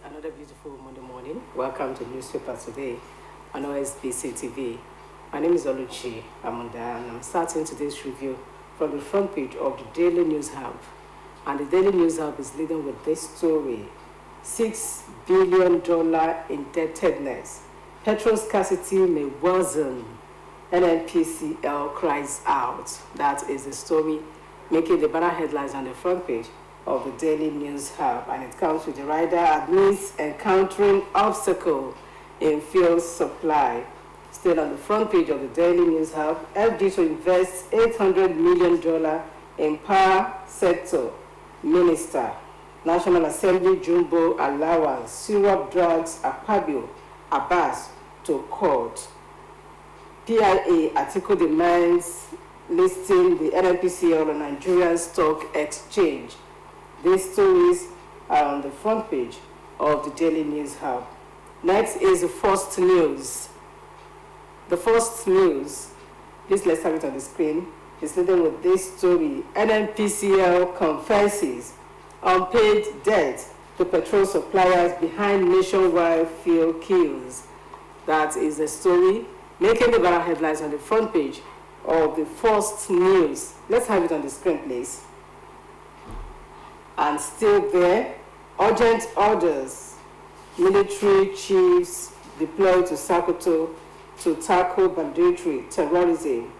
Another beautiful Monday morning. Welcome to Newspaper Today on OSBC TV. My name is Oluchi Amanda, and I'm starting today's review from the front page of the Daily News Hub. And the Daily News Hub is leading with this story: $6 billion indebtedness. Petrol scarcity may worsen. NNPCL cries out. That is the story making the banner headlines on the front page of the Daily News Hub, and it comes with the rider admits encountering obstacle in fuel supply. Still on the front page of the Daily News Hub, FD to invest $800 million in power sector. Minister, National Assembly Jumbo allowance, syrup drugs, Akpabio, Abbas to court. PIA article demands listing the NNPCL on Nigerian Stock Exchange. These stories are on the front page of the Daily News Hub. Next is the first news. The first news, please let's have it on the screen, is leading with this story: NNPCL confesses unpaid debt to petrol suppliers behind nationwide fuel queues. That is the story making the banner headlines on the front page of the first news. Let's have it on the screen, please. And still there, urgent orders. Military chiefs deployed to Sokoto to tackle banditry, terrorism.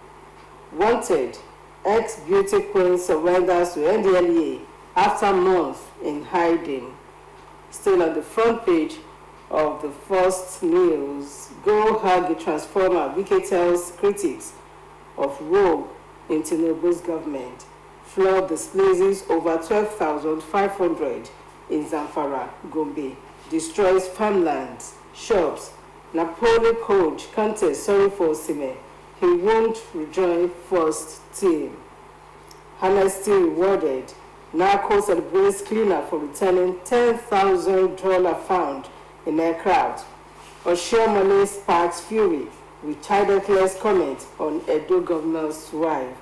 Wanted, ex-beauty queen surrenders to NDLEA after months in hiding. Still on the front page of the first news, go hug the transformer. Wike tells critics of role in Tinubu's government. Flood displaces over 12,500 in Zamfara, Gombe. Destroys farmlands, shops. Napoli coach contest sorry for Osime. He won't rejoin first team. Amnesty rewarded. Narco celebrates cleaner for returning $10,000 found in aircraft. Oshiomole sparks fury with childless comment on Edo governor's wife.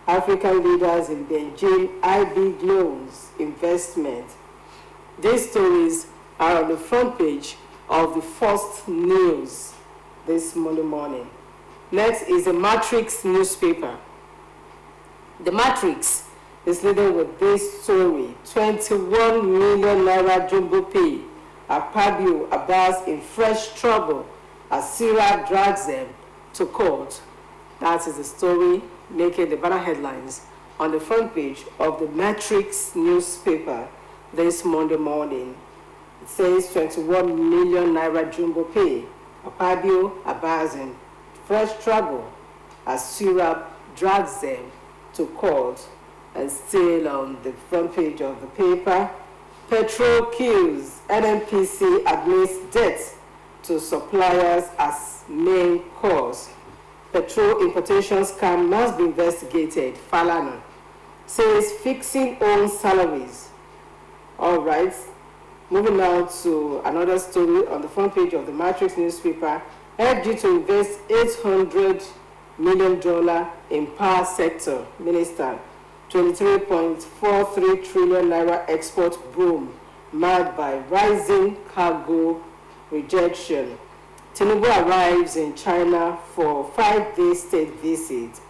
African leaders in Beijing IB loans investment. These stories are on the front page of the first news this Monday morning. Next is the Matrix newspaper. The Matrix is leading with this story: 21 million naira jumbo pay. Akpabio Abbas in fresh trouble as Syria drags them to court. That is the story making the banner headlines on the front page of the Matrix newspaper this Monday morning. It says 21 million naira jumbo pay. Akpabio Abbas in fresh trouble as Syria drags them to court. And still on the front page of the paper, petrol queues. NNPC admits debt to suppliers as main cause. Petrol importation scam must be investigated. Falana says fixing own salaries. All right, moving now to another story on the front page of the Matrix newspaper. FG to invest $800 million in power sector. Minister, 23.43 trillion naira export boom marred by rising cargo rejection. Tinubu arrives in China for 5-day state visit.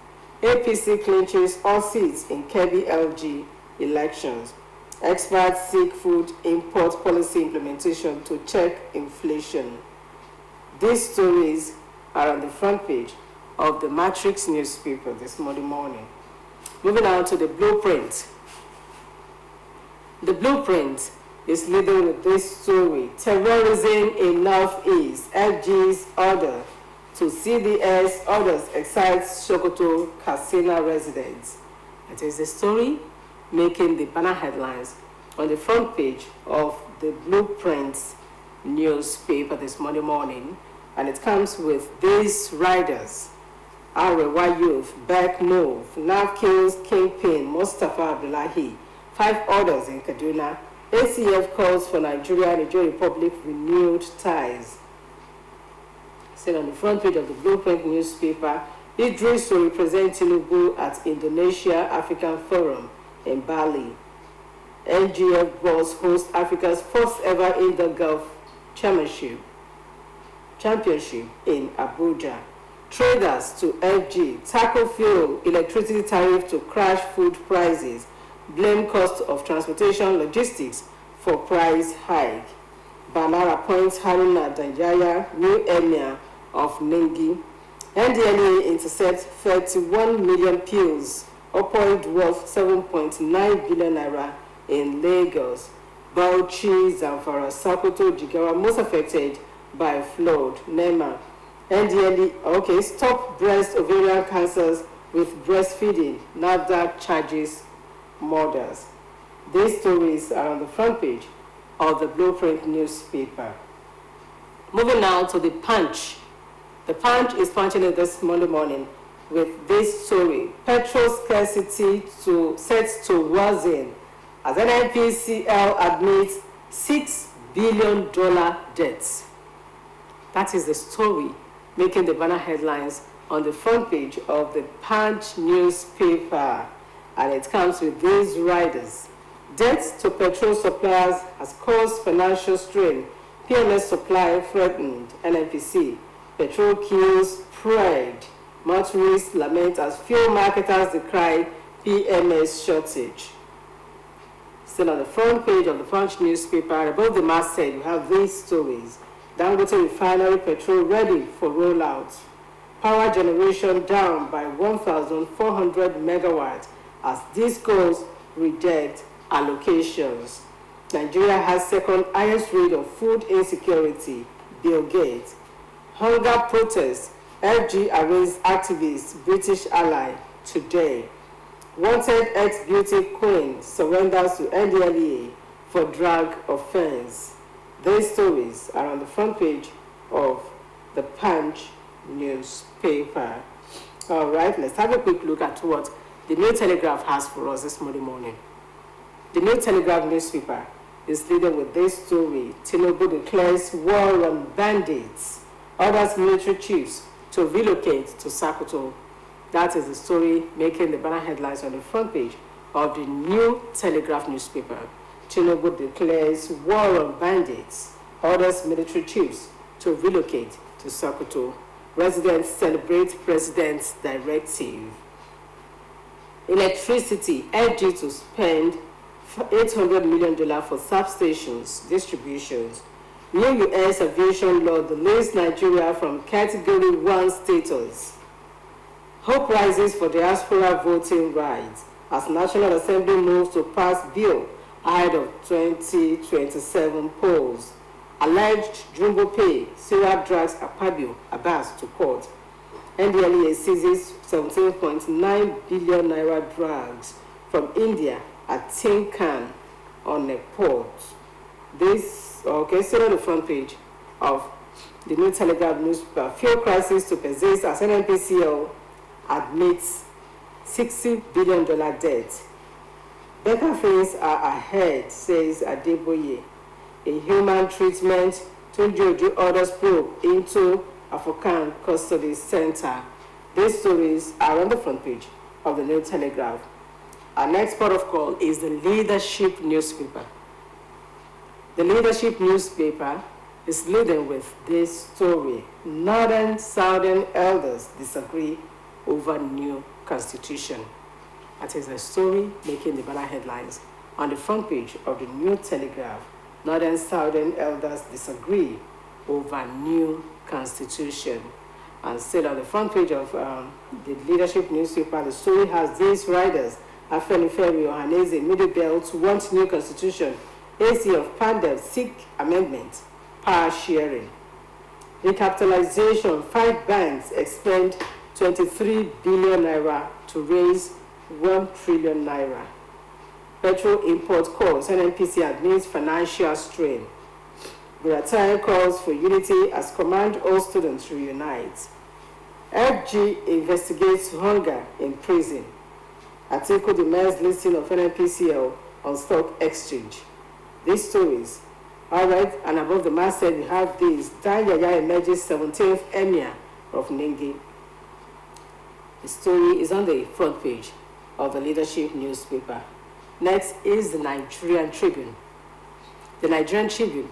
APC clinches all seats in Kebbi LG elections. Experts seek food import policy implementation to check inflation. These stories are on the front page of the Matrix newspaper this Monday morning. Moving on to the blueprint. The blueprint is leading with this story: terrorism in Northeast. FG's order to CDS orders excites Sokoto Kasina residents. It is the story making the banner headlines on the front page of the Blueprint newspaper this Monday morning, and it comes with these riders: Arewa youth back move, NAV kills kingpin Mustafa Abdullahi, 5 orders in Kaduna. ACF calls for Nigeria and Niger Republic renewed ties. Still on the front page of the Blueprint newspaper, Idris to represent Tinubu at Indonesia African Forum in Bali. NGF Boss hosts Africa's first ever indoor golf championship in Abuja. Traders to FG tackle fuel, electricity tariff to crash food prices, blame cost of transportation logistics for price hike. Banar appoints Haruna Danjaya new emir of Ningi. NDLA intercepts 31 million pills, opioid worth 7.9 billion naira in Lagos. Bauchi, Zamfara, Sokoto, Jigawa most affected by flood. NEMA. NDLA, stop breast ovarian cancers with breastfeeding. NAFDAC charges mothers. These stories are on the front page of the Blueprint newspaper. Moving now to the Punch. The Punch is punching it this Monday morning with this story. Petrol scarcity set to worsen as NNPCL admits $6 billion debts. That is the story making the banner headlines on the front page of the Punch newspaper. And it comes with these riders. Debt to petrol suppliers has caused financial strain. PMS supply threatened. NNPC. Petrol queues spread. Motorists lament as fuel marketers decry PMS shortage. Still on the front page of the Punch newspaper, above the masthead, you have these stories. Dangote refinery petrol ready for rollout. Power generation down by 1,400 megawatts as discos reject allocations. Nigeria has second highest rate of food insecurity. Bill Gates. Hunger protests. FG arrests activist British ally today. Wanted ex-beauty queen surrenders to NDLEA for drug offense. These stories are on the front page of the Punch newspaper. All right, let's have a quick look at what the New Telegraph has for us this Monday morning. The New Telegraph newspaper is leading with this story. Tinubu declares war on bandits, orders military chiefs to relocate to Sokoto. That is the story making the banner headlines on the front page of the New Telegraph newspaper. Tinubu declares war on bandits, orders military chiefs to relocate to Sokoto. Residents celebrate president's directive. Electricity, FG to spend $800 million for substations, distributions. New U.S. aviation law delays Nigeria from Category 1 status. Hope rises for diaspora voting rights as National Assembly moves to pass bill ahead of 2027 polls. Alleged jumbo pay, Syria drags Akpabio Abbas to court. NDLEA seizes 17.9 billion naira drugs from India at Tinkan on a port. This, still on the front page of the New Telegraph newspaper. Fuel crisis to persist as NNPCL admits $60 billion debt. Better things are ahead, says Adeboye. A human treatment to orders probe into African Custody Center. These stories are on the front page of the New Telegraph. Our next port of call is the Leadership newspaper. The Leadership newspaper is leading with this story. Northern Southern elders disagree over new constitution. That is a story making the banner headlines on the front page of the New Telegraph. Northern Southern elders disagree over new constitution. And still on the front page of the Leadership newspaper, the story has these riders. Afenifere Ohaneze, Middle Belt want new constitution. AC of Pandel seek amendment. Power sharing. Recapitalization, 5 banks expend 23 billion naira to raise 1 trillion naira. Petrol import calls, NNPC admits financial strain. Buratai calls for unity as command all students reunite. FG investigates hunger in prison. Atiku demands listing of NNPCL on stock exchange. These stories. All right, and above the masthead, we have these. Dan Yaya emerges 17th emir of Ningi. The story is on the front page of the Leadership newspaper. Next is the Nigerian Tribune. The Nigerian Tribune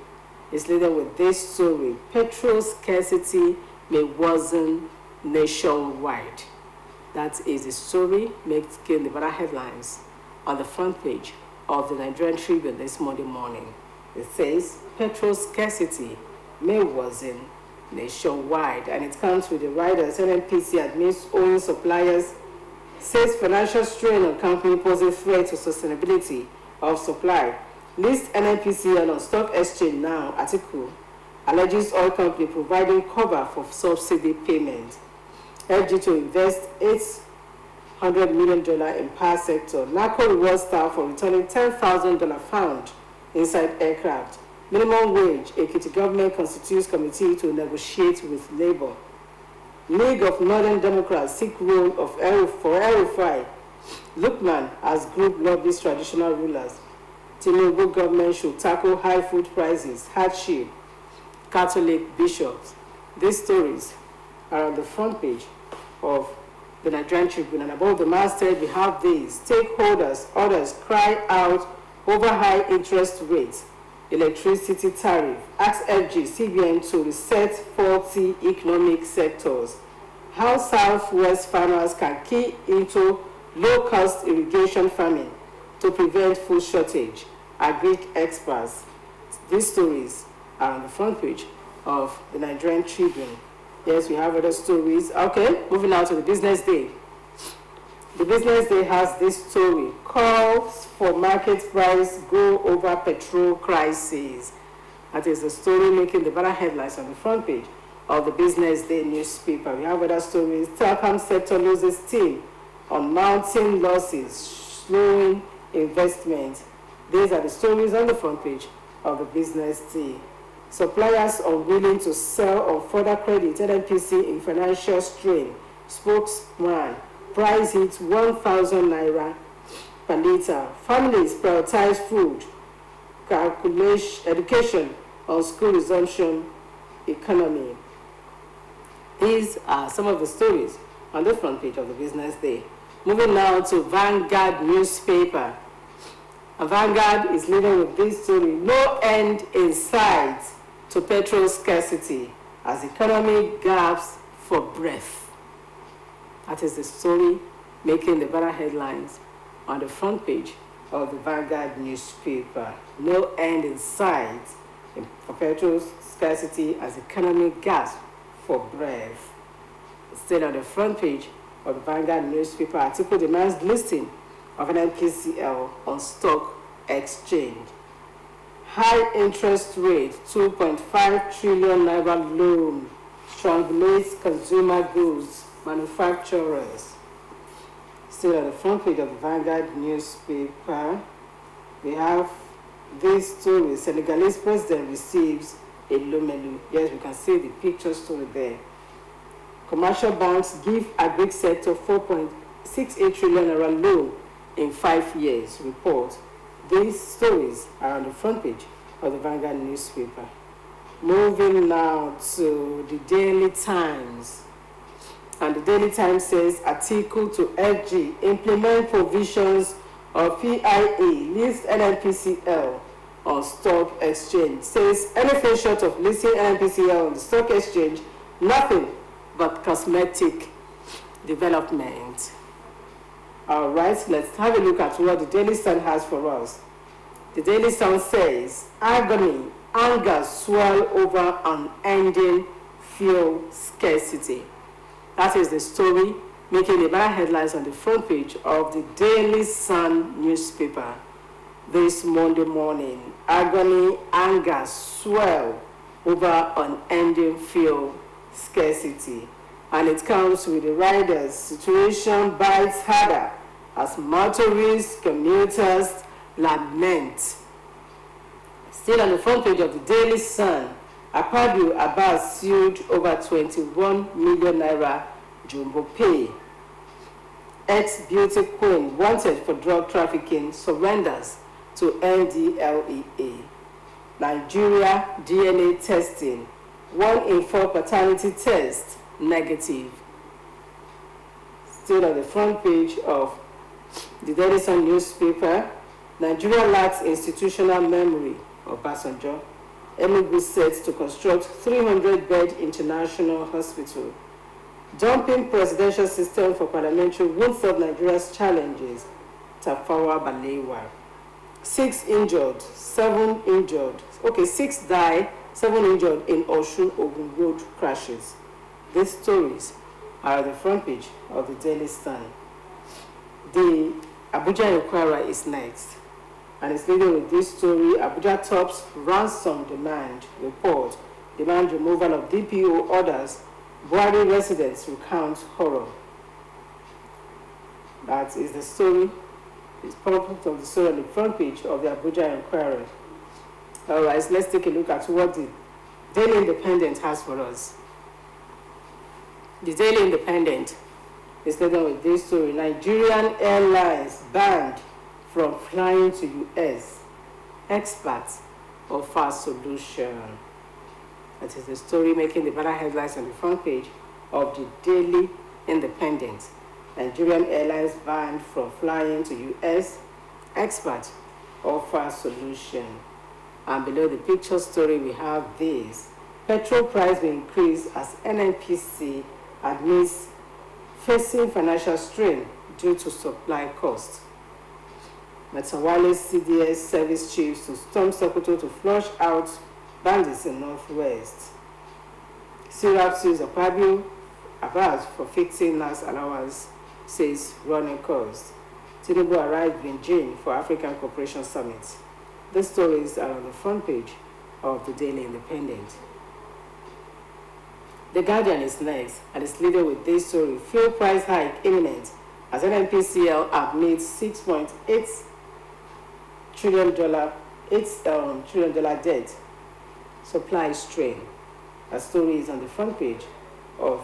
is leading with this story: petrol scarcity may worsen nationwide. That is the story making the better headlines on the front page of the Nigerian Tribune this Monday morning. It says petrol scarcity may worsen nationwide, and it comes with the riders. NNPC admits owing suppliers, says financial strain on company poses threat to sustainability of supply. List NNPCL on stock exchange now. Article alleges oil company providing cover for subsidy payment. FG to invest $800 million in power sector. NACO rewards staff for returning $10,000 found inside aircraft. Minimum wage. Ekiti government constitutes committee to negotiate with Labour. League of Northern Democrats seek role of for El-Rufai. Lukman as group lobbies traditional rulers. Tinubu government should tackle high food prices, hardship, Catholic bishops. These stories are on the front page of the Nigerian Tribune. And above the masthead, we have these: stakeholders, others cry out over high interest rates, electricity tariff, ask FG, CBN to reset faulty economic sectors, how Southwest farmers can key into low-cost irrigation farming to prevent food shortage, agric experts. These stories are on the front page of the Nigerian Tribune. Yes, we have other stories. Okay, moving on to the Business Day. The Business Day has this story: calls for market price go over petrol crisis. That is the story making the better headlines on the front page of the Business Day newspaper. We have other stories. Telecom sector loses steam on mounting losses, slowing investment. These are the stories on the front page of the Business Day. Suppliers unwilling to sell on further credit. NNPC in financial strain. Spokesman: price hits 1,000 naira per litre. Families prioritize food, calculation, education on school resumption, economy. These are some of the stories on the front page of the Business Day. Moving now to Vanguard newspaper. Vanguard is leading with this story: no end in sight to petrol scarcity as economy gasps for breath. That is the story making the better headlines on the front page of the Vanguard newspaper. No end in sight for petrol scarcity as economy gasps for breath. Still on the front page of the Vanguard newspaper, article demands listing of an NPCL on stock exchange. High interest rate, 2.5 trillion naira loan strangulates consumer goods manufacturers. Still on the front page of the Vanguard newspaper, we have this story: Senegalese president receives a lomelu. Yes, we can see the picture story there. Commercial banks give agric sector 4.68 trillion naira loan in 5 years, report. These stories are on the front page of the Vanguard newspaper. Moving now to the Daily Times. And the Daily Times says, article to FG, implement provisions of PIA, list NNPCL on stock exchange. Says anything short of listing NNPCL on the stock exchange, nothing but cosmetic development. All right, let's have a look at what the Daily Sun has for us. The Daily Sun says, agony, anger swell over unending fuel scarcity. That is the story making the better headlines on the front page of the Daily Sun newspaper this Monday morning. Agony, anger swell over unending fuel scarcity. And it comes with the riders. Situation bites harder as motorists, commuters lament. Still on the front page of the Daily Sun, Akpabio Abbas sued over 21 million naira jumbo pay. Ex-beauty queen wanted for drug trafficking surrenders to NDLEA. Nigeria DNA testing. 1 in 4 paternity tests negative. Still on the front page of the Daily Sun newspaper, Nigeria lacks institutional memory, Obasanjo. Enugu set to construct 300-bed international hospital. Dumping presidential system for parliamentary won't solve Nigeria's challenges, Tafawa Balewa. 6 injured, 7 injured. Okay, 6 died, 7 injured in Osun Ogun road crashes. These stories are on the front page of the Daily Sun. The Abuja Inquirer is next, and it's leading with this story. Abuja tops ransom demand report. Demand removal of DPO orders. Buhari residents recount horror. That is the story. It's part of the story on the front page of the Abuja Inquirer. All right, so let's take a look at what the Daily Independent has for us. The Daily Independent is leading with this story. Nigerian airlines banned from flying to US. Experts offer solution. That is the story making the banner headlines on the front page of the Daily Independent. Nigerian airlines banned from flying to US. Experts offer solution. And below the picture story, we have this. Petrol price will increase as NNPC admits facing financial strain due to supply costs. Metawale CDS service chiefs to storm Sokoto to flush out bandits in Northwest. Syrup sues Akpabio Abbas for fixing NAS allowance, says running costs. Tinubu arrived in Beijing for African Cooperation Summit. These stories are on the front page of the Daily Independent. The Guardian is next, and is leading with this story. Fuel price hike imminent as NNPCL admits $6.8 trillion debt. Supply strain. A story is on the front page of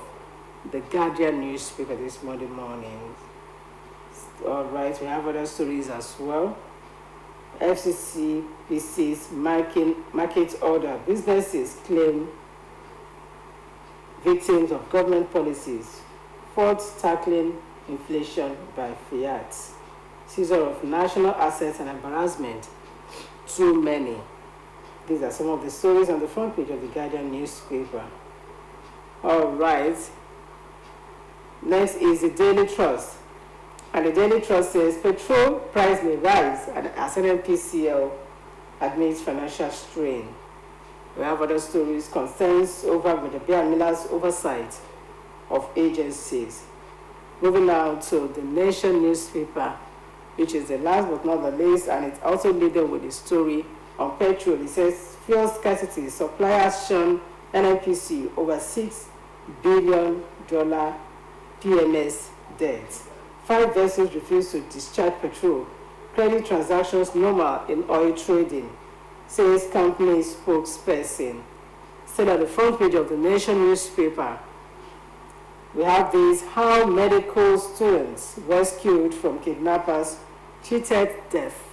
the Guardian newspaper this Monday morning. All right, we have other stories as well. FCC PC's market order. Businesses claim victims of government policies. Ford tackling inflation by fiat. Seizure of national assets and embarrassment. Too many. These are some of the stories on the front page of the Guardian newspaper. All right. Next is the Daily Trust. And the Daily Trust says petrol price may rise as NNPCL admits financial strain. We have other stories, concerns over Medabia Miller's oversight of agencies. Moving now to the Nation newspaper, which is the last but not the least, and it's also leading with the story on petrol. It says fuel scarcity, suppliers shun NNPC over $6 billion PMS debt. 5 vessels refuse to discharge petrol. Credit transactions normal in oil trading, says company spokesperson. Still at the front page of the Nation newspaper, we have these: how medical students rescued from kidnappers cheated death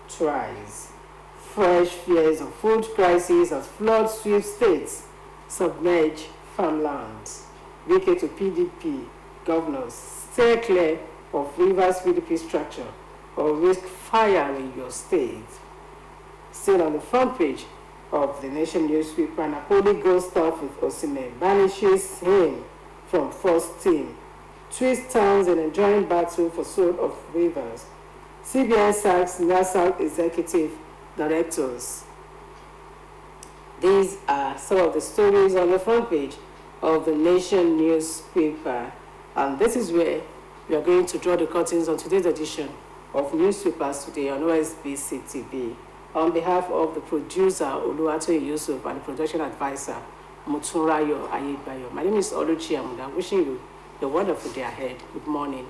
tries. Fresh fears of food crisis as flood sweeps states, submerge farmlands. Wike to PDP governors, stay clear of Rivers PDP structure or risk fire in your state. Still on the front page of the Nation newspaper, Napoli goes tough with Osun, banishes him from first team. Twist towns and enjoying battle for soul of Rivers. CBN sacks NASAC executive directors. These are some of the stories on the front page of the Nation newspaper. And this is where we are going to draw the curtains on today's edition of Newspapers Today on OSBC TV. On behalf of the producer, Oluwatoyin Yusuf, and the production advisor, Mutunrayo Ayebayo, my name is Oluchi Amuda, wishing you a wonderful day ahead. Good morning.